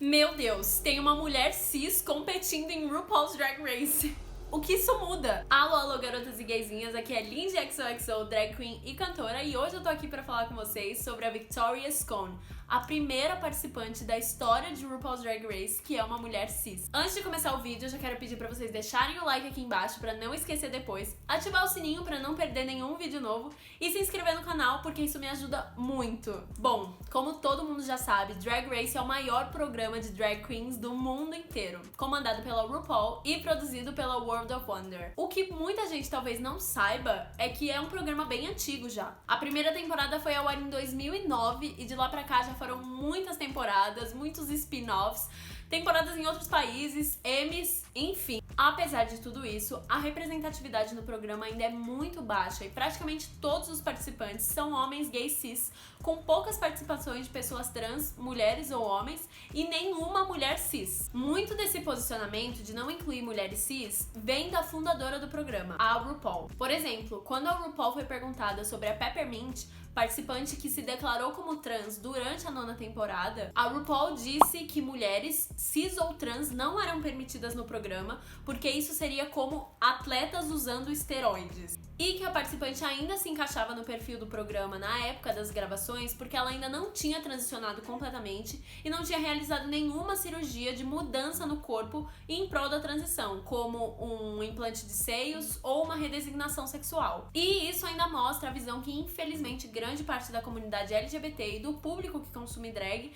Meu Deus, tem uma mulher cis competindo em RuPaul's Drag Race. O que isso muda? Alô, alô, garotas e gaysinhas, aqui é Lindy XOXO, drag queen e cantora, e hoje eu tô aqui pra falar com vocês sobre a Victoria Scone, a primeira participante da história de RuPaul's Drag Race, que é uma mulher cis. Antes de começar o vídeo, eu já quero pedir pra vocês deixarem o like aqui embaixo pra não esquecer depois, ativar o sininho pra não perder nenhum vídeo novo e se inscrever no canal porque isso me ajuda muito. Bom, como todo mundo já sabe, Drag Race é o maior programa de drag queens do mundo inteiro, comandado pela RuPaul e produzido pela World of Wonder. O que muita gente talvez não saiba é que é um programa bem antigo já. A primeira temporada foi ao ar em 2009 e de lá pra cá já foram muitas temporadas, muitos spin-offs, temporadas em outros países, Emmys, enfim. Apesar de tudo isso, a representatividade no programa ainda é muito baixa e praticamente todos os participantes são homens gays cis, com poucas participações de pessoas trans, mulheres ou homens, e nenhuma mulher cis. Muito desse posicionamento de não incluir mulheres cis vem da fundadora do programa, a RuPaul. Por exemplo, quando a RuPaul foi perguntada sobre a Peppermint, participante que se declarou como trans durante a 9ª temporada, a RuPaul disse que mulheres cis ou trans não eram permitidas no programa porque isso seria como atletas usando esteroides. E que a participante ainda se encaixava no perfil do programa na época das gravações porque ela ainda não tinha transicionado completamente e não tinha realizado nenhuma cirurgia de mudança no corpo em prol da transição, como um implante de seios ou uma redesignação sexual. E isso ainda mostra a visão que, infelizmente, grande parte da comunidade LGBT e do público que consome drag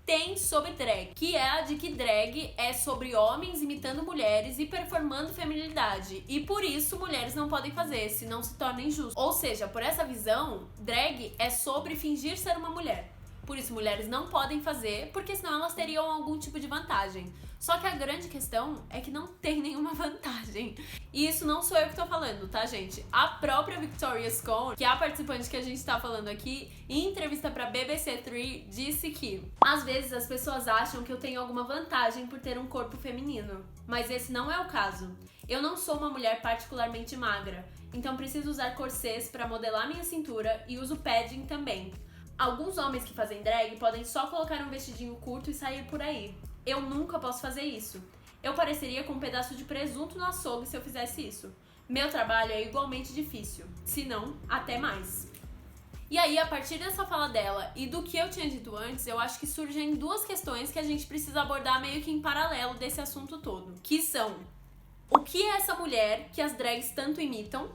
tem sobre drag, que é a de que drag é sobre homens imitando mulheres e performando feminilidade, e por isso mulheres não podem fazer, senão se torna injusto. Ou seja, por essa visão, drag é sobre fingir ser uma mulher. Por isso, mulheres não podem fazer, porque senão elas teriam algum tipo de vantagem. Só que a grande questão é que não tem nenhuma vantagem. E isso não sou eu que tô falando, tá, gente? A própria Victoria Scone, que é a participante que a gente tá falando aqui, em entrevista pra BBC 3, disse que às vezes as pessoas acham que eu tenho alguma vantagem por ter um corpo feminino. Mas esse não é o caso. Eu não sou uma mulher particularmente magra, então preciso usar corsês pra modelar minha cintura e uso padding também. Alguns homens que fazem drag podem só colocar um vestidinho curto e sair por aí. Eu nunca posso fazer isso. Eu pareceria com um pedaço de presunto no açougue se eu fizesse isso. Meu trabalho é igualmente difícil, se não, até mais. E aí, a partir dessa fala dela e do que eu tinha dito antes, eu acho que surgem duas questões que a gente precisa abordar meio que em paralelo desse assunto todo. Que são, o que é essa mulher que as drags tanto imitam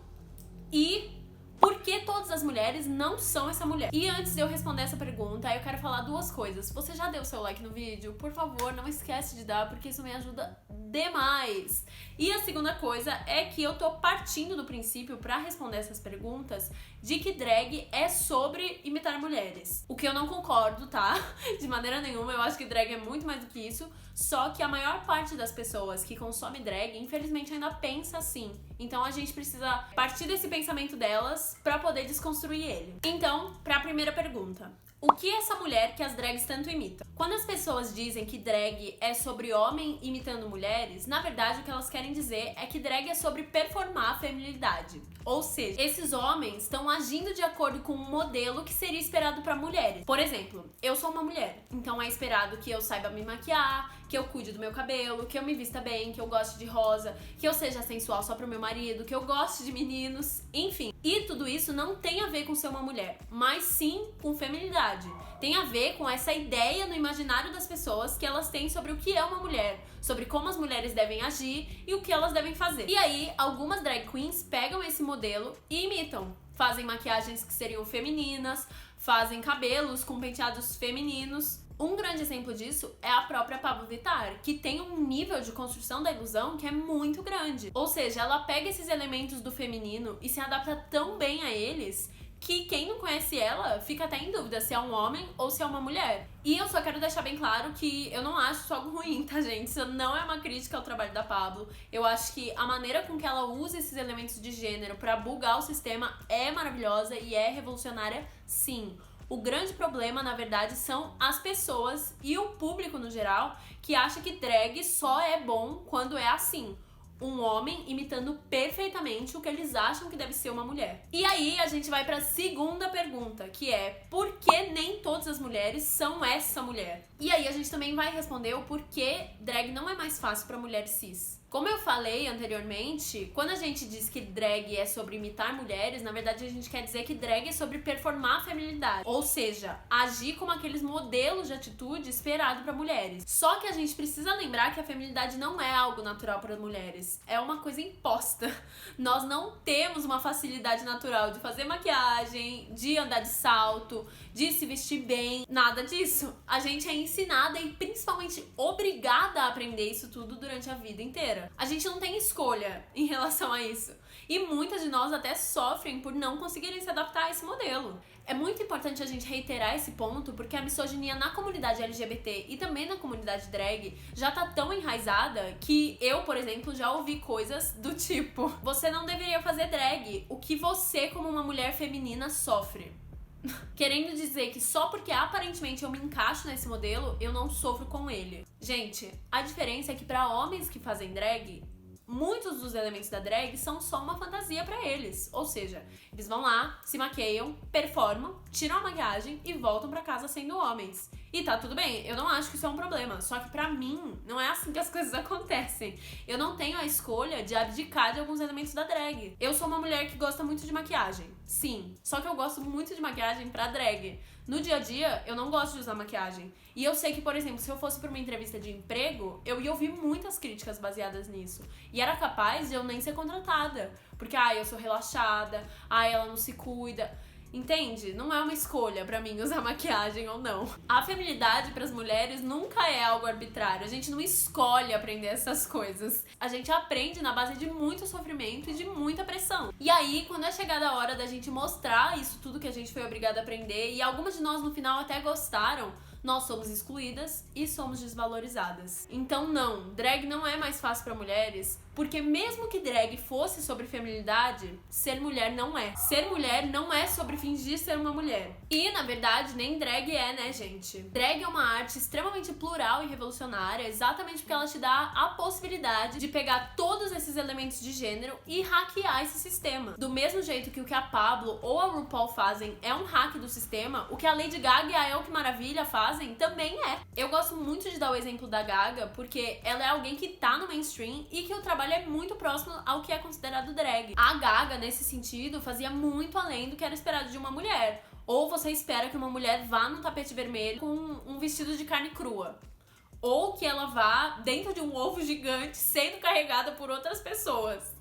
e por que todas as mulheres não são essa mulher? E antes de eu responder essa pergunta, eu quero falar duas coisas. Você já deu seu like no vídeo? Por favor, não esquece de dar, porque isso me ajuda demais. E a segunda coisa é que eu tô partindo do princípio, pra responder essas perguntas, de que drag é sobre imitar mulheres. O que eu não concordo, tá? De maneira nenhuma, eu acho que drag é muito mais do que isso. Só que a maior parte das pessoas que consome drag, infelizmente, ainda pensa assim. Então a gente precisa partir desse pensamento delas pra poder desconstruir ele. Então, pra primeira pergunta. O que é essa mulher que as drags tanto imitam? Quando as pessoas dizem que drag é sobre homem imitando mulheres, na verdade o que elas querem dizer é que drag é sobre performar a feminilidade. Ou seja, esses homens estão agindo de acordo com um modelo que seria esperado para mulheres. Por exemplo, eu sou uma mulher, então é esperado que eu saiba me maquiar, que eu cuide do meu cabelo, que eu me vista bem, que eu goste de rosa, que eu seja sensual só pro meu marido, que eu goste de meninos, enfim. E tudo isso não tem a ver com ser uma mulher, mas sim com feminilidade. Tem a ver com essa ideia no imaginário das pessoas que elas têm sobre o que é uma mulher, sobre como as mulheres devem agir e o que elas devem fazer. E aí, algumas drag queens pegam esse modelo e imitam. Fazem maquiagens que seriam femininas, fazem cabelos com penteados femininos. Um grande exemplo disso é a própria Pabllo Vittar, que tem um nível de construção da ilusão que é muito grande. Ou seja, ela pega esses elementos do feminino e se adapta tão bem a eles que quem não conhece ela fica até em dúvida se é um homem ou se é uma mulher. E eu só quero deixar bem claro que eu não acho isso algo ruim, tá, gente? Isso não é uma crítica ao trabalho da Pabllo. Eu acho que a maneira com que ela usa esses elementos de gênero pra bugar o sistema é maravilhosa e é revolucionária, sim. O grande problema, na verdade, são as pessoas e o público no geral que acha que drag só é bom quando é assim. um homem imitando perfeitamente o que eles acham que deve ser uma mulher. E aí a gente vai pra segunda pergunta, que é: por que nem todas as mulheres são essa mulher? E aí a gente também vai responder o porquê drag não é mais fácil pra mulher cis. Como eu falei anteriormente, quando a gente diz que drag é sobre imitar mulheres, na verdade a gente quer dizer que drag é sobre performar a feminilidade. Ou seja, agir como aqueles modelos de atitude esperado para mulheres. Só que a gente precisa lembrar que a feminilidade não é algo natural para mulheres. É uma coisa imposta. Nós não temos uma facilidade natural de fazer maquiagem, de andar de salto, de se vestir bem. Nada disso. A gente é ensinada e principalmente obrigada a aprender isso tudo durante a vida inteira. A gente não tem escolha em relação a isso. E muitas de nós até sofrem por não conseguirem se adaptar a esse modelo. É muito importante a gente reiterar esse ponto, porque a misoginia na comunidade LGBT e também na comunidade drag já tá tão enraizada que eu, por exemplo, já ouvi coisas do tipo: você não deveria fazer drag, o que você, como uma mulher feminina, sofre. Querendo dizer que só porque aparentemente eu me encaixo nesse modelo, eu não sofro com ele. Gente, a diferença é que para homens que fazem drag, muitos dos elementos da drag são só uma fantasia pra eles. Ou seja, eles vão lá, se maquiam, performam, tiram a maquiagem e voltam pra casa sendo homens. E tá tudo bem, eu não acho que isso é um problema. Só que pra mim, não é assim que as coisas acontecem. Eu não tenho a escolha de abdicar de alguns elementos da drag. Eu sou uma mulher que gosta muito de maquiagem, sim. Só que eu gosto muito de maquiagem pra drag. No dia a dia, eu não gosto de usar maquiagem. E eu sei que, por exemplo, se eu fosse pra uma entrevista de emprego, eu ia ouvir muitas críticas baseadas nisso. E era capaz de eu nem ser contratada. Porque, eu sou relaxada, ela não se cuida. Entende? Não é uma escolha pra mim usar maquiagem ou não. A feminilidade pras mulheres nunca é algo arbitrário. A gente não escolhe aprender essas coisas. A gente aprende na base de muito sofrimento e de muita pressão. E aí, quando é chegada a hora da gente mostrar isso tudo que a gente foi obrigada a aprender, e algumas de nós no final até gostaram, nós somos excluídas e somos desvalorizadas. Então não, drag não é mais fácil pra mulheres, porque mesmo que drag fosse sobre feminilidade, ser mulher não é. Ser mulher não é sobre fingir ser uma mulher. E, na verdade, nem drag é, né, gente? Drag é uma arte extremamente plural e revolucionária, exatamente porque ela te dá a possibilidade de pegar todos esses elementos de gênero e hackear esse sistema. Do mesmo jeito que o que a Pablo ou a RuPaul fazem é um hack do sistema, o que a Lady Gaga e a El Que Maravilha fazem também é. Eu gosto muito de dar o exemplo da Gaga, porque ela é alguém que tá no mainstream e que o trabalho é muito próximo ao que é considerado drag. A Gaga, nesse sentido, fazia muito além do que era esperado de uma mulher. Ou você espera que uma mulher vá no tapete vermelho com um vestido de carne crua. Ou que ela vá dentro de um ovo gigante sendo carregada por outras pessoas.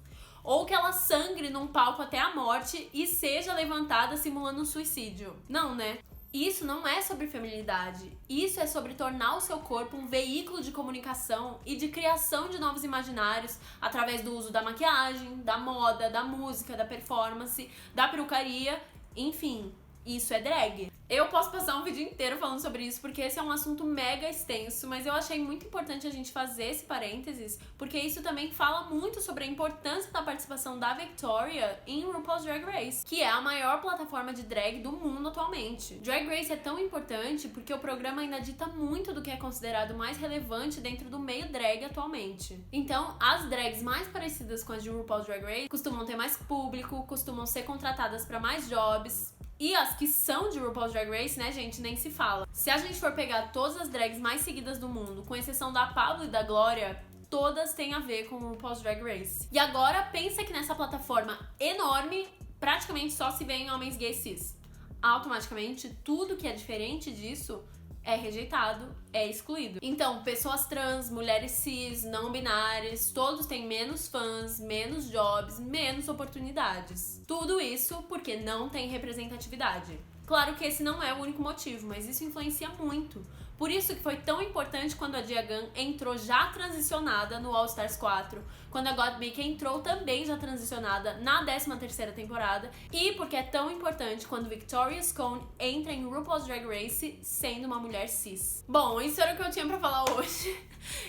Ou que ela sangre num palco até a morte e seja levantada simulando um suicídio. Não, né? Isso não é sobre feminilidade. Isso é sobre tornar o seu corpo um veículo de comunicação e de criação de novos imaginários através do uso da maquiagem, da moda, da música, da performance, da perucaria, enfim. Isso é drag. Eu posso passar um vídeo inteiro falando sobre isso, porque esse é um assunto mega extenso, mas eu achei muito importante a gente fazer esse parênteses, porque isso também fala muito sobre a importância da participação da Victoria em RuPaul's Drag Race, que é a maior plataforma de drag do mundo atualmente. Drag Race é tão importante porque o programa ainda dita muito do que é considerado mais relevante dentro do meio drag atualmente. Então, as drags mais parecidas com as de RuPaul's Drag Race costumam ter mais público, costumam ser contratadas para mais jobs. E as que são de RuPaul's Drag Race, né, gente, nem se fala. Se a gente for pegar todas as drags mais seguidas do mundo, com exceção da Pablo e da Glória, todas têm a ver com RuPaul's Drag Race. E agora pensa que nessa plataforma enorme, praticamente só se vêem homens gays cis. Automaticamente, tudo que é diferente disso é rejeitado, é excluído. Então, pessoas trans, mulheres cis, não binárias, todos têm menos fãs, menos jobs, menos oportunidades. Tudo isso porque não tem representatividade. Claro que esse não é o único motivo, mas isso influencia muito. Por isso que foi tão importante quando a Dia Gunn entrou já transicionada no All Stars 4, quando a Gottmik entrou também já transicionada na 13ª temporada, e porque é tão importante quando Victoria Scone entra em RuPaul's Drag Race sendo uma mulher cis. Bom, isso era o que eu tinha pra falar hoje.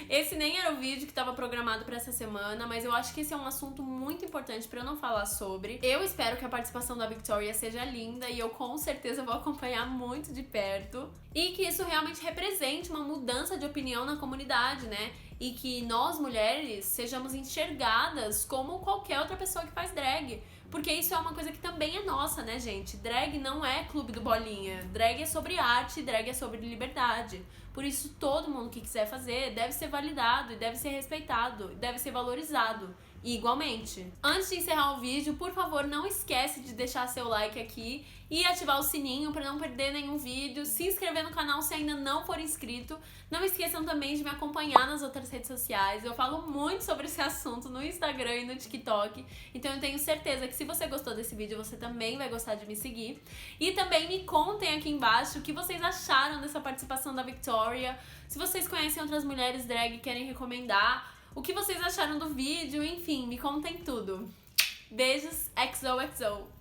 Esse nem era o vídeo que tava programado pra essa semana, mas eu acho que esse é um assunto muito importante pra eu não falar sobre. Eu espero que a participação da Victoria seja linda e eu com certeza vou acompanhar muito de perto. E que isso realmente represente uma mudança de opinião na comunidade, né? E que nós, mulheres, sejamos enxergadas como qualquer outra pessoa que faz drag. Porque isso é uma coisa que também é nossa, né, gente? Drag não é clube do bolinha. Drag é sobre arte, drag é sobre liberdade. Por isso, todo mundo que quiser fazer deve ser validado, e deve ser respeitado, e deve ser valorizado. E igualmente. Antes de encerrar o vídeo, por favor, não esquece de deixar seu like aqui e ativar o sininho para não perder nenhum vídeo. Se inscrever no canal se ainda não for inscrito. Não esqueçam também de me acompanhar nas outras redes sociais. Eu falo muito sobre esse assunto no Instagram e no TikTok. Então eu tenho certeza que se você gostou desse vídeo, você também vai gostar de me seguir. E também me contem aqui embaixo o que vocês acharam dessa participação da Victoria. Se vocês conhecem outras mulheres drag e querem recomendar, o que vocês acharam do vídeo, enfim, me contem tudo. Beijos, XOXO!